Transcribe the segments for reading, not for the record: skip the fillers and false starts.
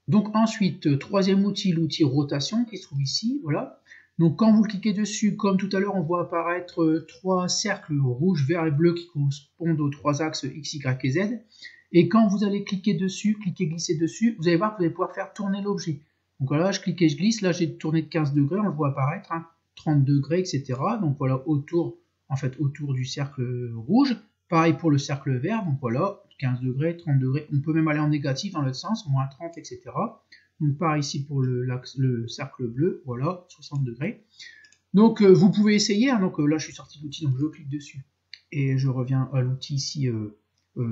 Donc ensuite, troisième outil, l'outil rotation qui se trouve ici, voilà. Donc quand vous cliquez dessus, comme tout à l'heure, on voit apparaître trois cercles rouge, vert et bleu qui correspondent aux trois axes X, Y et Z. Et quand vous allez cliquer dessus, glisser dessus, vous allez voir que vous allez pouvoir faire tourner l'objet. Donc voilà, je clique et je glisse, là j'ai tourné de 15 degrés, on le voit apparaître, 30 degrés, etc. Donc voilà, autour du cercle rouge. Pareil pour le cercle vert, donc voilà, 15 degrés, 30 degrés, on peut même aller en négatif dans l'autre sens, moins 30, etc. Donc par ici pour le cercle bleu, voilà, 60 degrés. Donc vous pouvez essayer, donc là je suis sorti de l'outil, donc je clique dessus et je reviens à l'outil ici,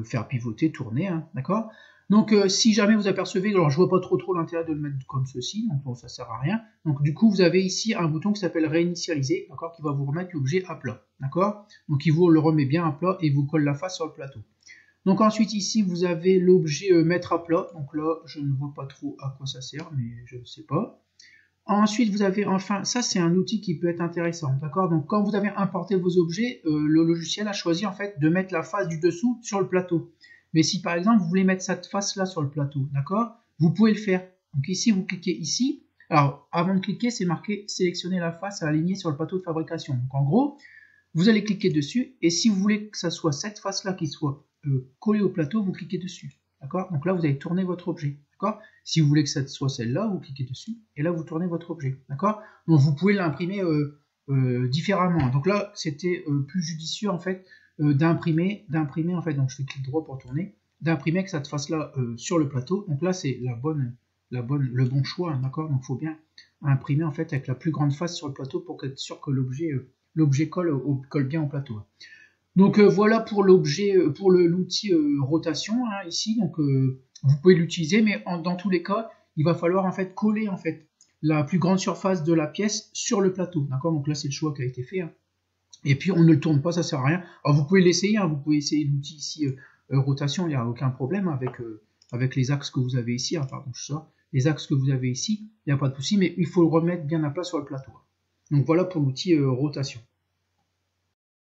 faire pivoter, tourner, d'accord. Donc si jamais vous apercevez, alors je vois pas trop l'intérêt de le mettre comme ceci, donc bon, ça sert à rien. Donc du coup vous avez ici un bouton qui s'appelle réinitialiser, d'accord, qui va vous remettre l'objet à plat, d'accord. Donc il vous le remet bien à plat et vous colle la face sur le plateau. Donc ensuite ici vous avez l'objet mettre à plat, donc là je ne vois pas trop à quoi ça sert, mais je ne sais pas. Ensuite vous avez enfin, ça c'est un outil qui peut être intéressant, d'accord. Donc quand vous avez importé vos objets, le logiciel a choisi en fait de mettre la face du dessous sur le plateau. Mais si par exemple vous voulez mettre cette face là sur le plateau, d'accord, vous pouvez le faire. Donc ici vous cliquez ici. Alors avant de cliquer c'est marqué sélectionner la face à aligner sur le plateau de fabrication. Donc en gros vous allez cliquer dessus et si vous voulez que ça soit cette face là qui soit collée au plateau, vous cliquez dessus, d'accord. Donc là vous allez tourner votre objet, d'accord. Si vous voulez que ça soit celle-là, vous cliquez dessus et là vous tournez votre objet, d'accord. Donc vous pouvez l'imprimer différemment. Donc là c'était plus judicieux en fait d'imprimer en fait. Donc je fais clic droit pour tourner, d'imprimer que cette face là sur le plateau. Donc là c'est le bon choix, d'accord. Donc il faut bien imprimer en fait avec la plus grande face sur le plateau pour être sûr que l'objet colle bien au plateau. Donc voilà pour l'objet, pour l'outil rotation ici. Donc vous pouvez l'utiliser, mais dans tous les cas, il va falloir en fait coller en fait la plus grande surface de la pièce sur le plateau. D'accord. Donc là c'est le choix qui a été fait. Et puis on ne le tourne pas, ça sert à rien. Alors vous pouvez l'essayer, vous pouvez essayer l'outil ici rotation, il n'y a aucun problème avec les axes que vous avez ici. Pardon, je sors. Les axes que vous avez ici, il n'y a pas de souci, mais il faut le remettre bien à plat sur le plateau. Donc voilà pour l'outil rotation.